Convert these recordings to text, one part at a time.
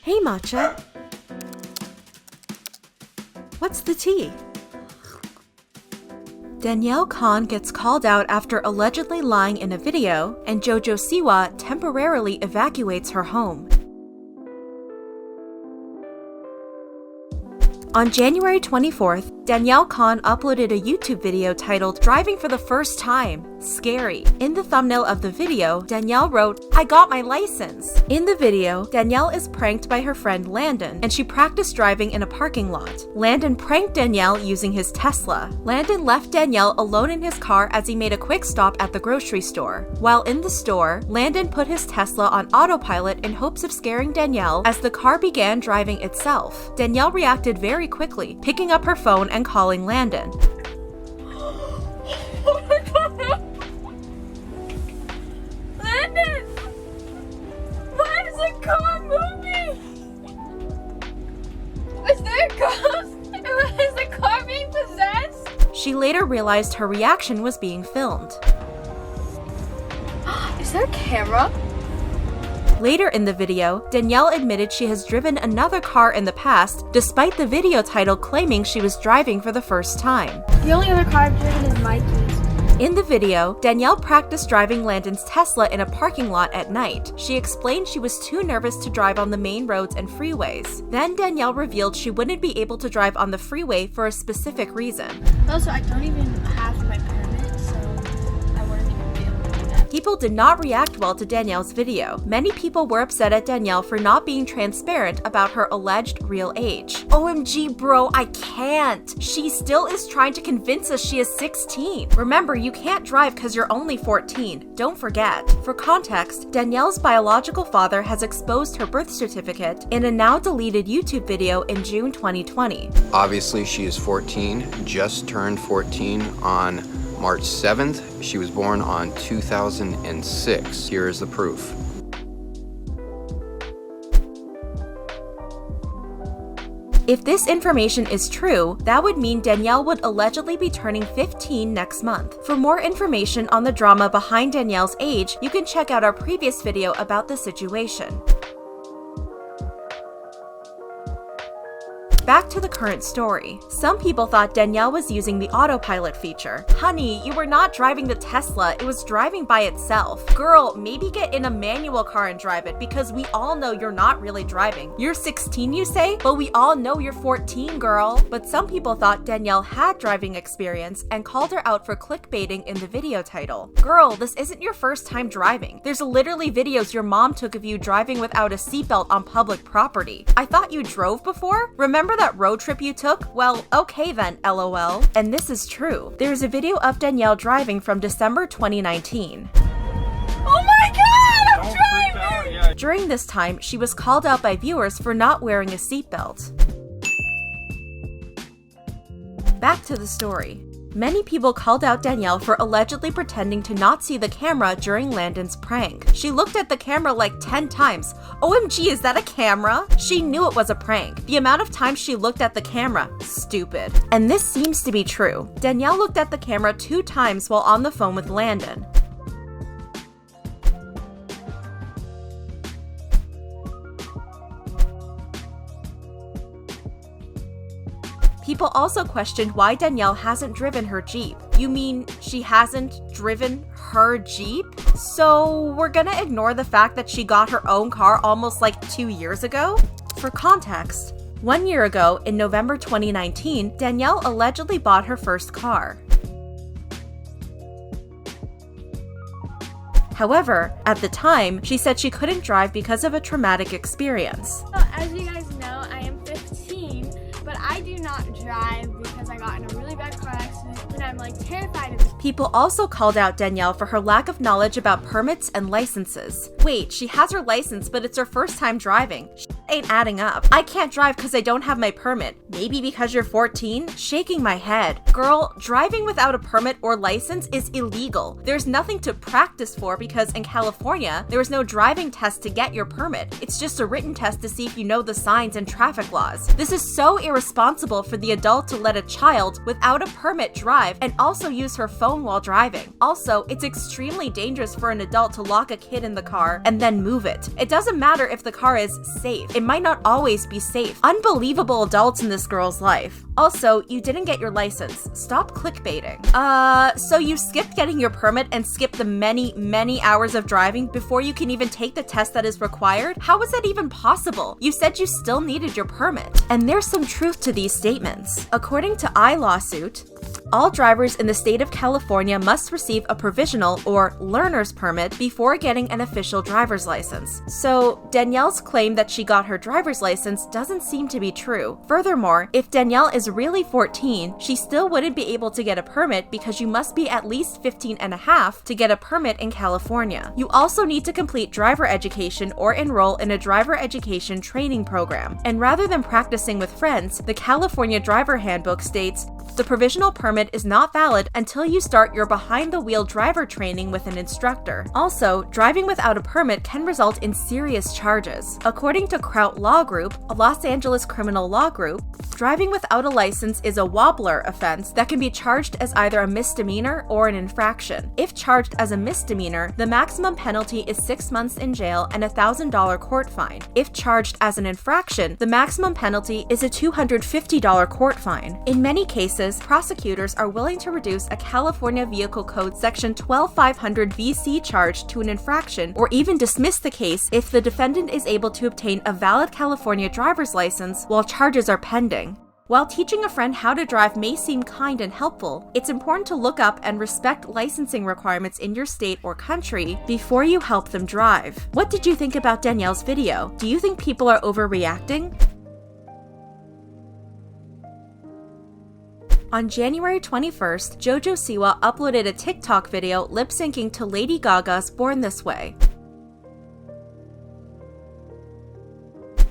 Hey, Matcha. What's the tea? Danielle Khan gets called out after allegedly lying in a video, and Jojo Siwa temporarily evacuates her home. On January 24th, Danielle Khan uploaded a YouTube video titled "Driving for the First Time. Scary." In the thumbnail of the video, Danielle wrote, "I got my license." In the video, Danielle is pranked by her friend Landon, and she practiced driving in a parking lot. Landon pranked Danielle using his Tesla. Landon left Danielle alone in his car as he made a quick stop at the grocery store. While in the store, Landon put his Tesla on autopilot in hopes of scaring Danielle as the car began driving itself. Danielle reacted very quickly, picking up her phone and calling Landon. Oh my god! Landon! Why is the car moving? Is there a ghost? Is the car being possessed? She later realized her reaction was being filmed. Is there a camera? Later in the video, Danielle admitted she has driven another car in the past, despite the video title claiming she was driving for the first time. The only other car I've driven is Mikey's. In the video, Danielle practiced driving Landon's Tesla in a parking lot at night. She explained she was too nervous to drive on the main roads and freeways. Then Danielle revealed she wouldn't be able to drive on the freeway for a specific reason. Also, I don't even have my permit, so I wouldn't even be able to do that. People did not react well to Danielle's video. Many people were upset at Danielle for not being transparent about her alleged real age. OMG, bro, I can't. She still is trying to convince us she is 16. Remember, you can't drive because you're only 14. Don't forget. For context, Danielle's biological father has exposed her birth certificate in a now deleted YouTube video in June 2020. Obviously, she is 14, just turned 14 on March 7th. She was born on 2006. Here is the proof. If this information is true, that would mean Danielle would allegedly be turning 15 next month. For more information on the drama behind Danielle's age, you can check out our previous video about the situation. Back to the current story. Some people thought Danielle was using the autopilot feature. Honey, you were not driving the Tesla, it was driving by itself. Girl, maybe get in a manual car and drive it because we all know you're not really driving. You're 16, you say? But we all know you're 14, girl. But some people thought Danielle had driving experience and called her out for clickbaiting in the video title. Girl, this isn't your first time driving. There's literally videos your mom took of you driving without a seatbelt on public property. I thought you drove before? Remember that road trip you took? Well, okay then, LOL. And this is true. There's a video of Danielle driving from December 2019. Oh my god! I'm driving! Yeah. During this time, she was called out by viewers for not wearing a seatbelt. Back to the story. Many people called out Danielle for allegedly pretending to not see the camera during Landon's prank. She looked at the camera like 10 times. OMG, is that a camera? She knew it was a prank. The amount of times she looked at the camera, stupid. And this seems to be true. Danielle looked at the camera 2 times while on the phone with Landon. People also questioned why Danielle hasn't driven her Jeep. You mean she hasn't driven her Jeep? So we're gonna ignore the fact that she got her own car almost like 2 years ago? For context, 1 year ago, in November 2019, Danielle allegedly bought her first car. However, at the time, she said she couldn't drive because of a traumatic experience. So, as you guys know, I am 15, but I do not drive because I got in a really bad car accident and I'm like terrified of it. People also called out Danielle for her lack of knowledge about permits and licenses. Wait, she has her license, but it's her first time driving. Shit ain't adding up. I can't drive because I don't have my permit. Maybe because you're 14? Shaking my head. Girl, driving without a permit or license is illegal. There's nothing to practice for because in California, there is no driving test to get your permit. It's just a written test to see if you know the signs and traffic laws. This is so irresponsible for the adult to let a child without a permit drive and also use her phone phone while driving. Also, it's extremely dangerous for an adult to lock a kid in the car and then move it. It doesn't matter if the car is safe. It might not always be safe. Unbelievable adults in this girl's life. Also, you didn't get your license. Stop clickbaiting. So you skipped getting your permit and skipped the many hours of driving before you can even take the test that is required? How is that even possible? You said you still needed your permit. And there's some truth to these statements. According to iLawsuit, all drivers in the state of California must receive a provisional or learner's permit before getting an official driver's license. So Danielle's claim that she got her driver's license doesn't seem to be true. Furthermore, if Danielle is really 14, she still wouldn't be able to get a permit because you must be at least 15 and a half to get a permit in California. You also need to complete driver education or enroll in a driver education training program. And rather than practicing with friends, the California Driver Handbook states, the provisional permit is not valid until you start your behind-the-wheel driver training with an instructor. Also, driving without a permit can result in serious charges. According to Kraut Law Group, a Los Angeles criminal law group, driving without a license is a wobbler offense that can be charged as either a misdemeanor or an infraction. If charged as a misdemeanor, the maximum penalty is 6 months in jail and a $1,000 court fine. If charged as an infraction, the maximum penalty is a $250 court fine. In many cases, prosecutors are willing to reduce a California Vehicle Code Section 12500 VC charge to an infraction or even dismiss the case if the defendant is able to obtain a valid California driver's license while charges are pending. While teaching a friend how to drive may seem kind and helpful, it's important to look up and respect licensing requirements in your state or country before you help them drive. What did you think about Danielle's video? Do you think people are overreacting? On January 21st, Jojo Siwa uploaded a TikTok video lip-syncing to Lady Gaga's Born This Way.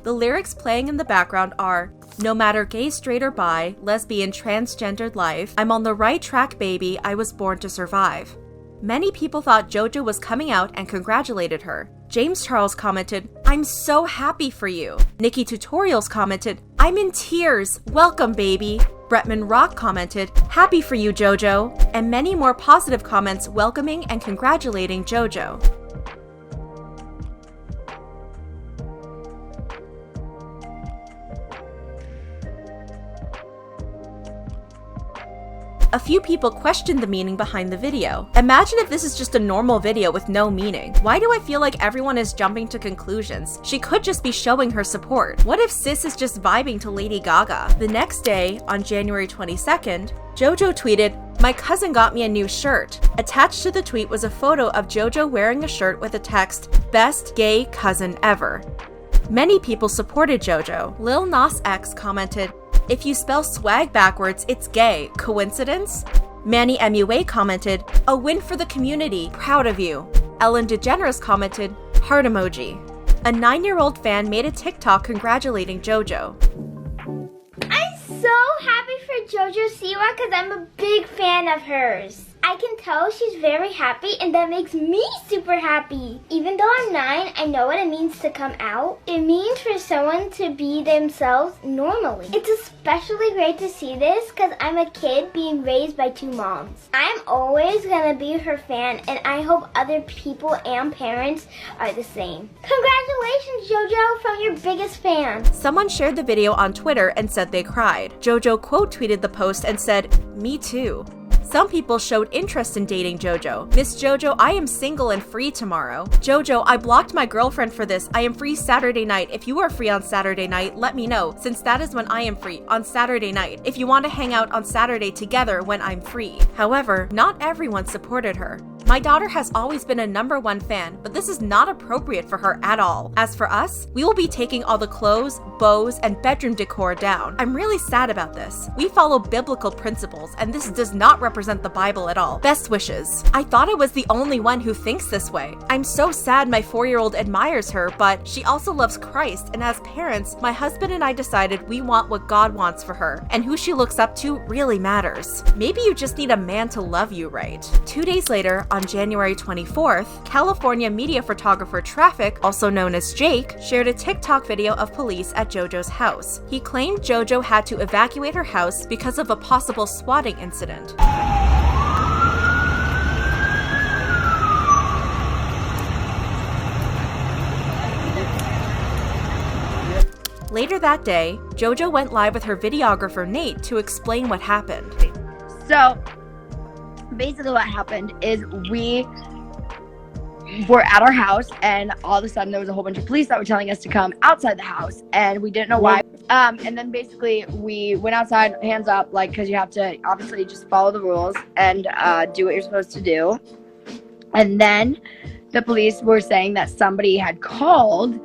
The lyrics playing in the background are, "No matter gay, straight, or bi, lesbian, transgendered life, I'm on the right track, baby, I was born to survive." Many people thought Jojo was coming out and congratulated her. James Charles commented, "I'm so happy for you." Nikki Tutorials commented, "I'm in tears, welcome baby." Bretman Rock commented, "Happy for you, Jojo," and many more positive comments welcoming and congratulating Jojo. A few people questioned the meaning behind the video. Imagine if this is just a normal video with no meaning. Why do I feel like everyone is jumping to conclusions? She could just be showing her support. What if sis is just vibing to Lady Gaga? The next day, on January 22nd, Jojo tweeted, "My cousin got me a new shirt." Attached to the tweet was a photo of Jojo wearing a shirt with the text, "Best gay cousin ever." Many people supported Jojo. Lil Nas X commented, "If you spell swag backwards, it's gay. Coincidence?" Manny MUA commented, "A win for the community. Proud of you." Ellen DeGeneres commented, "Heart emoji." A 9-year-old fan made a TikTok congratulating Jojo. I'm so happy for Jojo Siwa because I'm a big fan of hers. I can tell she's very happy and that makes me super happy. Even though I'm 9, I know what it means to come out. It means for someone to be themselves normally. It's especially great to see this because I'm a kid being raised by 2 moms. I'm always gonna be her fan and I hope other people and parents are the same. Congratulations, Jojo, from your biggest fan. Someone shared the video on Twitter and said they cried. Jojo quote tweeted the post and said, "Me too." Some people showed interest in dating Jojo. "Miss Jojo, I am single and free tomorrow." "Jojo, I blocked my girlfriend for this. I am free Saturday night. If you are free on Saturday night, let me know, since that is when I am free, on Saturday night. If you want to hang out on Saturday together when I'm free." However, not everyone supported her. "My daughter has always been a #1 fan, but this is not appropriate for her at all. As for us, we will be taking all the clothes, bows, and bedroom decor down. I'm really sad about this. We follow biblical principles, and this does not represent the Bible at all. Best wishes." I thought I was the only one who thinks this way. I'm so sad my 4-year-old admires her, but she also loves Christ, and as parents, my husband and I decided we want what God wants for her, and who she looks up to really matters. Maybe you just need a man to love you right. 2 days later, on January 24th, California media photographer Traffic, also known as Jake, shared a TikTok video of police at Jojo's house. He claimed Jojo had to evacuate her house because of a possible swatting incident. Later that day, JoJo went live with her videographer Nate to explain what happened. So basically what happened is we were at our house, and all of a sudden there was a whole bunch of police that were telling us to come outside the house, and we didn't know why. And then basically we went outside, hands up, like, because you have to obviously just follow the rules and do what you're supposed to do. And then the police were saying that somebody had called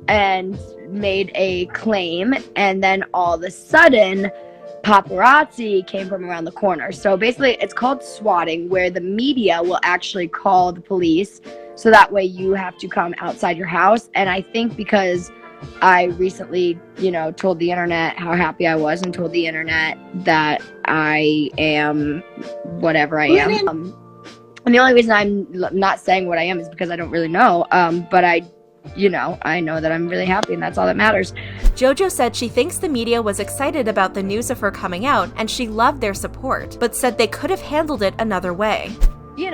and made a claim, and then all of a sudden paparazzi came from around the corner. So basically it's called swatting, where the media will actually call the police, so that way you have to come outside your house. And I think because I recently, told the internet how happy I was, and told the internet that I am whatever I am. And the only reason I'm not saying what I am is because I don't really know. But I know that I'm really happy, and that's all that matters. JoJo said she thinks the media was excited about the news of her coming out, and she loved their support, but said they could have handled it another way. You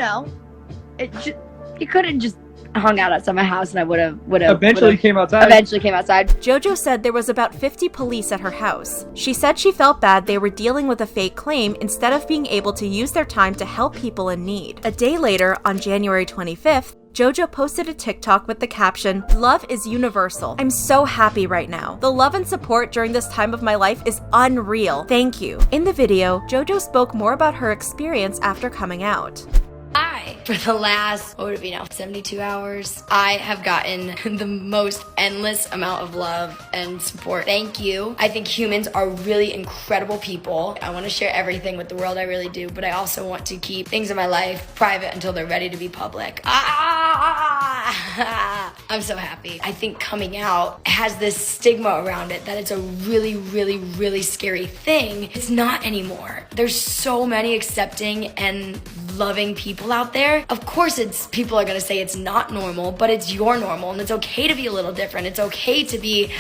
could have just hung out outside my house, and I would have Eventually came outside. JoJo said there was about 50 police at her house. She said she felt bad they were dealing with a fake claim instead of being able to use their time to help people in need. A day later, on January 25th, JoJo posted a TikTok with the caption, "Love is universal. I'm so happy right now. The love and support during this time of my life is unreal. Thank you." In the video, JoJo spoke more about her experience after coming out. For the last, 72 hours, I have gotten the most endless amount of love and support. Thank you. I think humans are really incredible people. I want to share everything with the world, I really do, but I also want to keep things in my life private until they're ready to be public. I'm so happy. I think coming out has this stigma around it that it's a really, really, really scary thing. It's not anymore. There's so many accepting and loving people out there. Of course, people are gonna say it's not normal, but it's your normal, and it's okay to be a little different. It's okay to be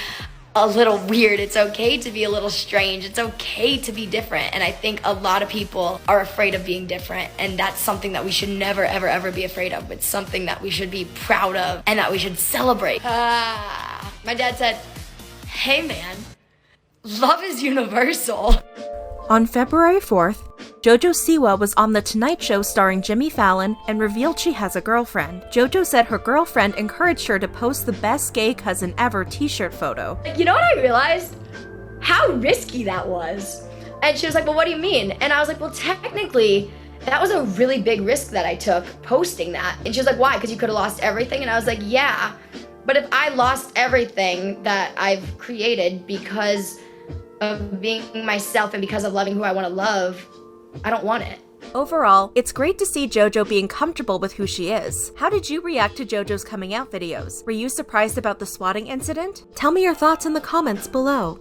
a little weird. It's okay to be a little strange. It's okay to be different. And I think a lot of people are afraid of being different, and that's something that we should never, ever, ever be afraid of. It's something that we should be proud of and that we should celebrate. My dad said, "Hey man, love is universal." On February 4th, JoJo Siwa was on The Tonight Show starring Jimmy Fallon and revealed she has a girlfriend. JoJo said her girlfriend encouraged her to post the best gay cousin ever t-shirt photo. You know what I realized? How risky that was. And she was like, "Well, what do you mean?" And I was like, "Well, technically, that was a really big risk that I took posting that." And she was like, "Why? Because you could have lost everything?" And I was like, "Yeah, but if I lost everything that I've created because of being myself and because of loving who I want to love, I don't want it." Overall, it's great to see JoJo being comfortable with who she is. How did you react to JoJo's coming out videos? Were you surprised about the swatting incident? Tell me your thoughts in the comments below.